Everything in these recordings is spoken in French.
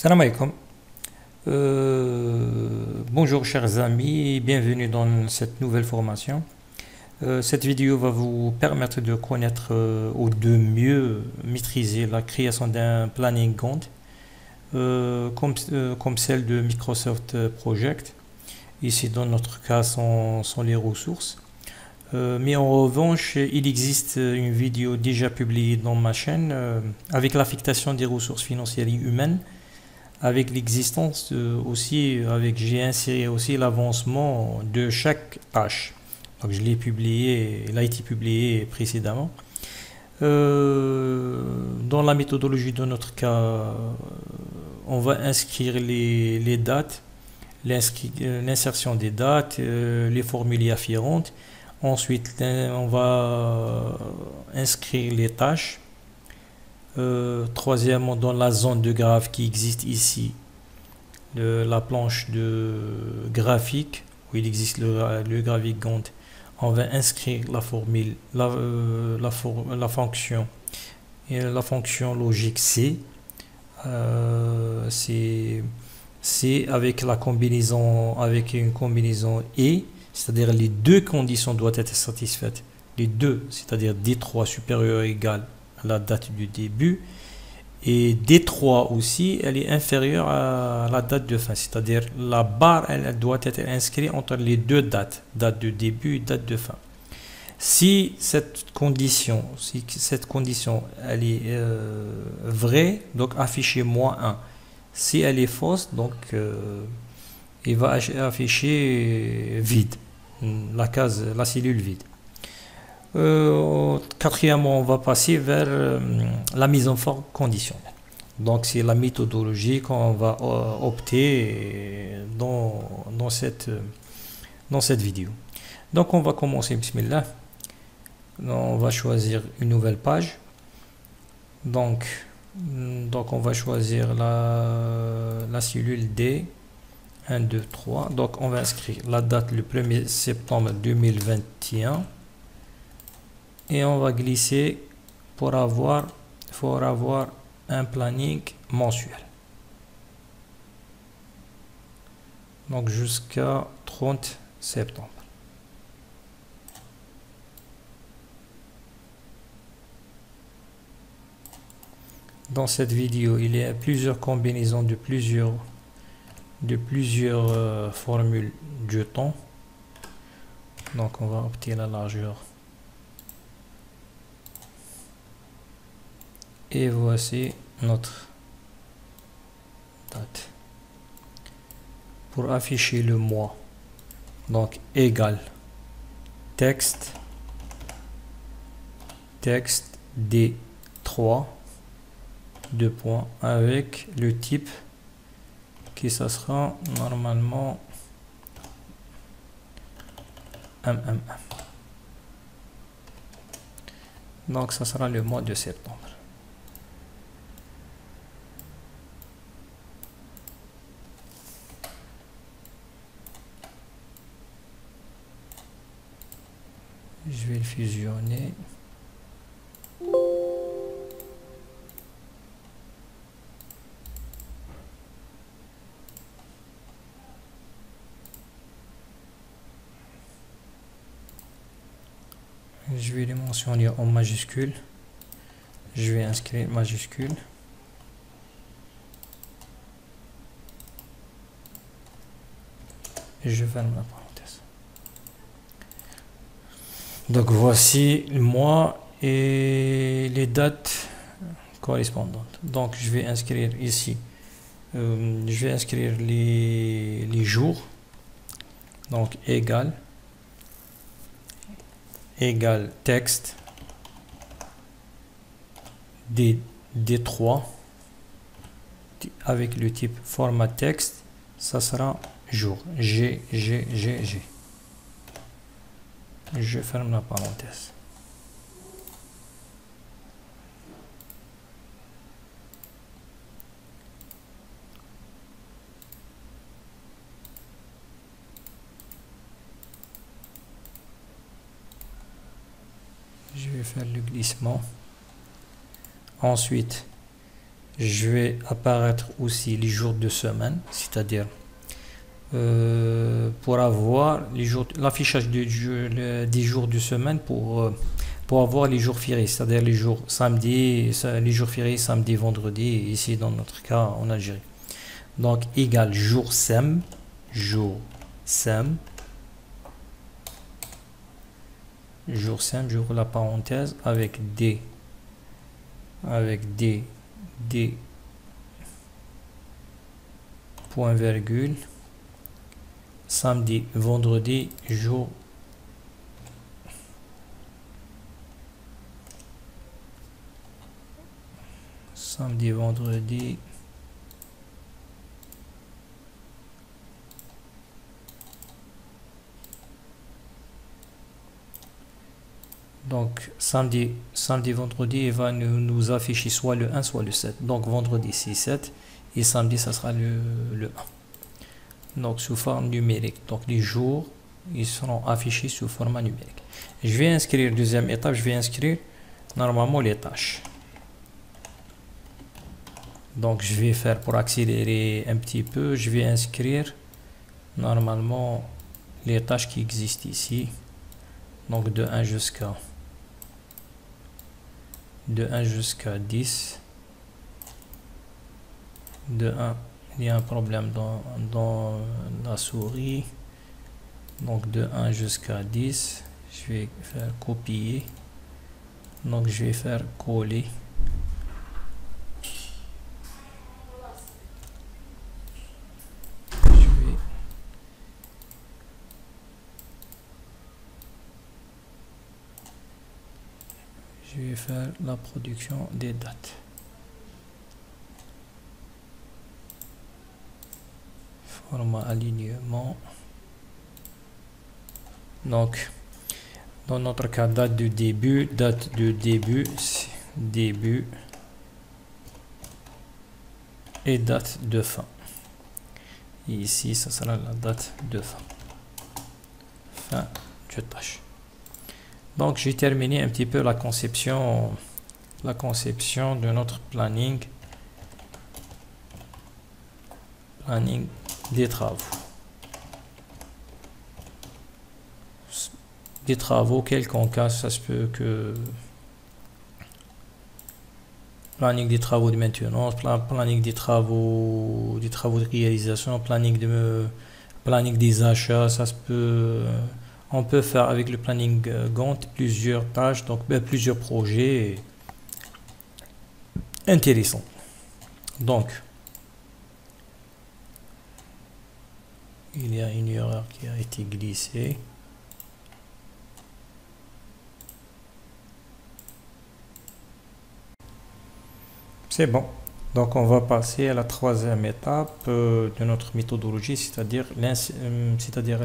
Salam alaikum. Bonjour chers amis, bienvenue dans cette nouvelle formation. Cette vidéo va vous permettre de connaître ou de mieux maîtriser la création d'un planning Gantt comme celle de Microsoft Project. Ici dans notre cas sont les ressources. Mais en revanche, il existe une vidéo déjà publiée dans ma chaîne avec l'affectation des ressources financières et humaines, avec l'existence aussi, j'ai inséré aussi l'avancement de chaque tâche. Donc je l'ai publié, il a été publié précédemment. Dans la méthodologie de notre cas, on va inscrire les dates, l'insertion des dates, les formules afférentes. Ensuite, on va inscrire les tâches. Troisièmement, dans la zone de graphe qui existe ici, la planche de graphique, où il existe le graphique Gantt, on va inscrire la formule, la fonction et la fonction logique C. C'est avec la combinaison, avec une combinaison et, c'est-à-dire les deux conditions doivent être satisfaites. Les deux, c'est-à-dire D3 supérieur ou égal à la date du début, et D3 aussi, elle est inférieure à la date de fin, c'est-à-dire la barre, elle doit être inscrite entre les deux dates, date de début et date de fin. Si cette condition elle est vraie, donc afficher -1. Si elle est fausse, donc il va afficher vide, la cellule vide. Quatrièmement, on va passer vers la mise en forme conditionnelle. Donc c'est la méthodologie qu'on va opter dans cette vidéo. Donc on va commencer, bismillah. On va choisir une nouvelle page. Donc on va choisir la cellule D 1, 2, 3. Donc on va inscrire la date le 1er septembre 2021 et on va glisser pour avoir un planning mensuel. Donc jusqu'à 30 septembre. Dans cette vidéo, il y a plusieurs combinaisons de plusieurs formules de temps. Donc on va opter la largeur. Et voici notre date. Pour afficher le mois, donc égal texte D3 2 points avec le type qui ça sera normalement MMM. Donc ça sera le mois de septembre. Je vais le fusionner. Je vais les mentionner en majuscule. Je vais inscrire majuscule. Et je ferme la parenthèse. Donc voici le mois et les dates correspondantes. Donc je vais inscrire ici. Je vais inscrire les jours. Donc égal texte D3 avec le type format texte, ça sera jour. G. Je ferme la parenthèse. Je vais faire le glissement. Ensuite, Je vais apparaître aussi les jours de semaine, c'est-à-dire pour avoir les jours, l'affichage des jours de semaine pour avoir les jours fériés, c'est-à-dire les jours samedi, les jours fériés samedi, vendredi, ici dans notre cas en Algérie. Donc égal jour sem, jour sem, j'ouvre la parenthèse avec des point virgule, samedi, vendredi, jour samedi, vendredi, donc samedi, vendredi, il va nous afficher soit le 1, soit le 7. Donc vendredi, c'est 7 et samedi, ça sera le 1. Donc sous forme numérique. Donc les jours, ils seront affichés sous format numérique. Je vais inscrire, deuxième étape, je vais inscrire normalement les tâches. Donc je vais faire, pour accélérer un petit peu, je vais inscrire normalement les tâches qui existent ici. Donc de 1 jusqu'à 10. De 1, il y a un problème dans la souris. Donc de 1 jusqu'à 10, je vais faire copier. Donc je vais faire coller. Je vais faire la production des dates. Format alignement. Donc, dans notre cas, date de début, début et date de fin. Et ici, ça sera la date de fin. Fin de tâche. Donc, j'ai terminé un petit peu la conception de notre planning des travaux. Des travaux quelconques, ça se peut que planning des travaux de maintenance, planning des travaux de réalisation, planning des achats, ça se peut. On peut faire avec le planning Gantt plusieurs tâches, donc plusieurs projets intéressants. Donc, il y a une erreur qui a été glissée. C'est bon. Donc, on va passer à la troisième étape de notre méthodologie, c'est-à-dire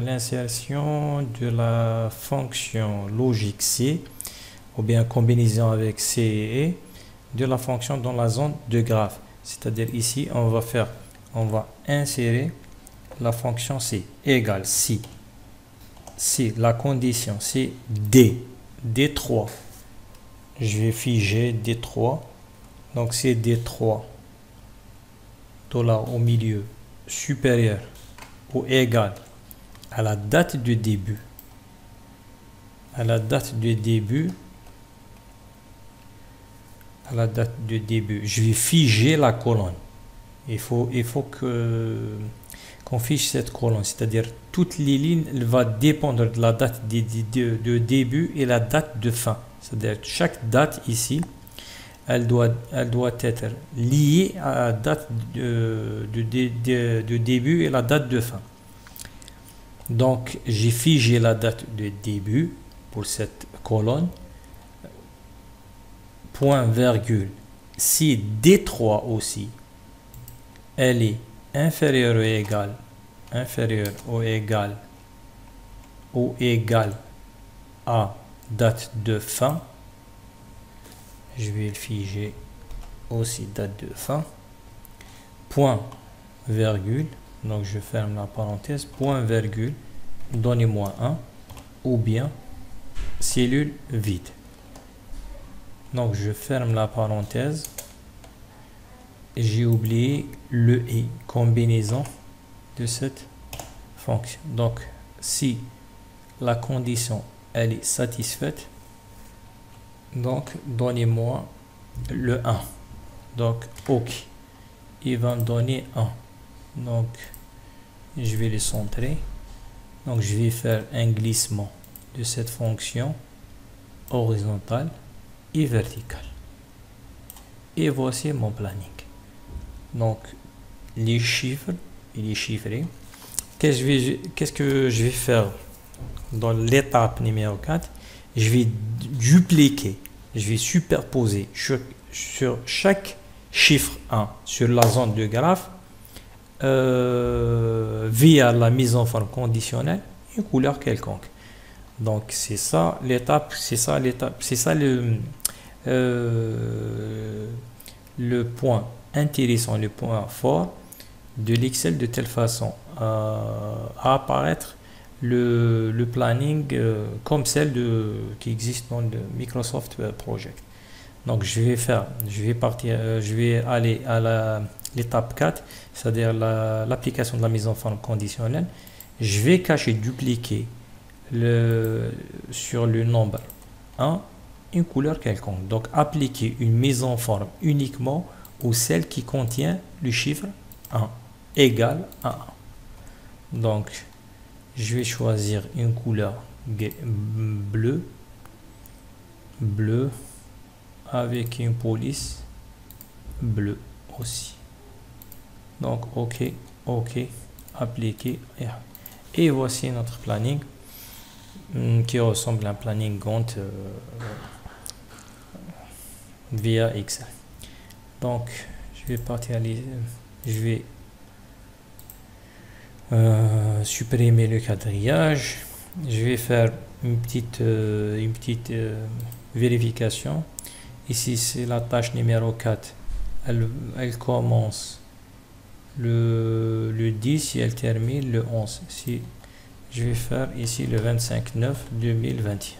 l'insertion de la fonction logique C, ou bien combinaison avec C et E, de la fonction dans la zone de graphe. C'est-à-dire ici, on va insérer la fonction C égale si la condition c'est D3. Je vais figer D3. Donc c'est D3 $ au milieu supérieur ou égal à la date de début. À la date de début, je vais figer la colonne. Il faut qu'on fiche cette colonne, c'est-à-dire toutes les lignes, elle va dépendre de la date de début et la date de fin. C'est-à-dire chaque date ici, elle doit être liée à la date de début et la date de fin. Donc, j'ai figé la date de début pour cette colonne. Point virgule. Si D3 aussi, elle est inférieure ou égale à date de fin, je vais le figer aussi date de fin, point virgule, donc je ferme la parenthèse, point virgule, donnez-moi 1, ou bien cellule vide. Donc je ferme la parenthèse, j'ai oublié le et, combinaison de cette fonction. Donc, si la condition elle est satisfaite, donc donnez-moi le 1. Donc, OK. Il va me donner 1. Donc, je vais le centrer. Donc, je vais faire un glissement de cette fonction horizontale et verticale. Et voici mon planning. Donc, les chiffres, il est chiffré. Qu'est-ce que je vais faire dans l'étape numéro 4? Je vais dupliquer, je vais superposer sur chaque chiffre 1 sur la zone de graphe via la mise en forme conditionnelle une couleur quelconque. Donc c'est ça l'étape, c'est ça le point intéressant, le point fort de l'Excel, de telle façon à apparaître le planning comme celle qui existe dans le Microsoft Project. Donc je vais aller à l'étape 4, c'est-à-dire l'application de la mise en forme conditionnelle. Je vais dupliquer sur le nombre 1 une couleur quelconque. Donc appliquer une mise en forme uniquement aux celles qui contient le chiffre 1 égale à 1. Donc je vais choisir une couleur bleu avec une police bleue aussi. Donc OK, appliquer et voici notre planning qui ressemble à un planning Gantt via Excel. Donc je vais supprimer le quadrillage. Je vais faire une petite vérification. Ici c'est la tâche numéro 4, elle commence le 10 et elle termine le 11. Si je vais faire ici le 25/9/2021,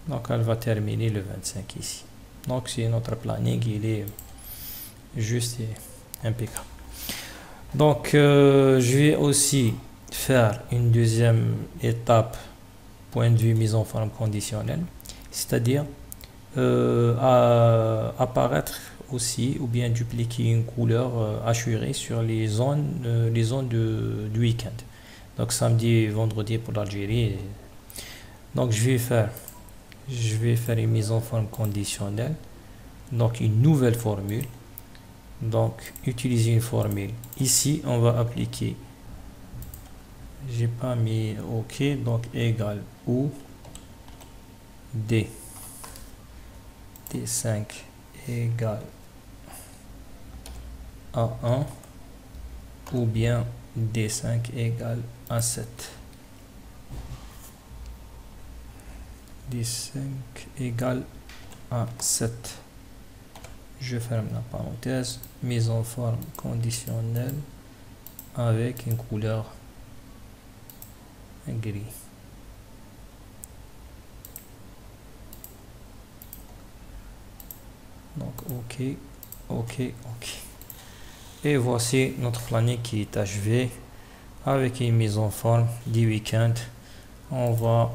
donc elle va terminer le 25 ici. Donc c'est notre planning, il est juste et impeccable. Donc je vais aussi faire une deuxième étape point de vue mise en forme conditionnelle, c'est-à-dire apparaître aussi ou bien dupliquer une couleur assurée sur les zones du week-end. Donc samedi et vendredi pour l'Algérie. Donc je vais faire une mise en forme conditionnelle, donc une nouvelle formule. Donc utiliser une formule. Ici on va appliquer, j'ai pas mis OK, donc égal ou D5 égale à 1 ou bien D5 égale à 7. D5 égale à 7. Je ferme la parenthèse. Mise en forme conditionnelle avec une couleur gris. Donc OK. Et voici notre planning qui est achevé avec une mise en forme du week-end. On va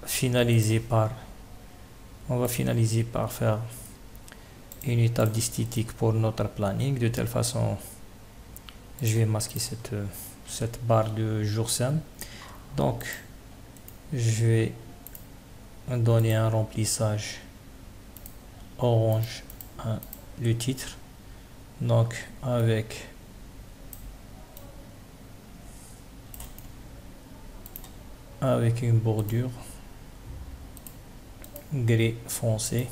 finaliser par faire une étape d'esthétique pour notre planning. De telle façon, je vais masquer cette barre de jour simple. Donc je vais donner un remplissage orange à le titre, donc avec une bordure gris foncé.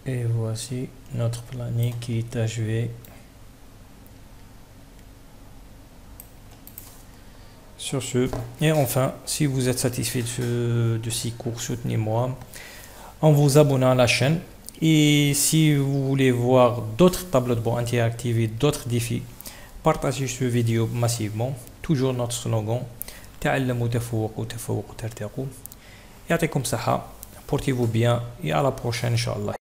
Et voici notre planning qui est achevé. Sur ce, et enfin, si vous êtes satisfait de ces cours, soutenez-moi en vous abonnant à la chaîne. Et si vous voulez voir d'autres tableaux de bord interactifs et d'autres défis partagez ce vidéo massivement. Toujours notre slogan تعلموا تفوقوا تفوقوا ترتقوا. يعطيكم صحة. Portez-vous bien et à la prochaine, Inch'Allah.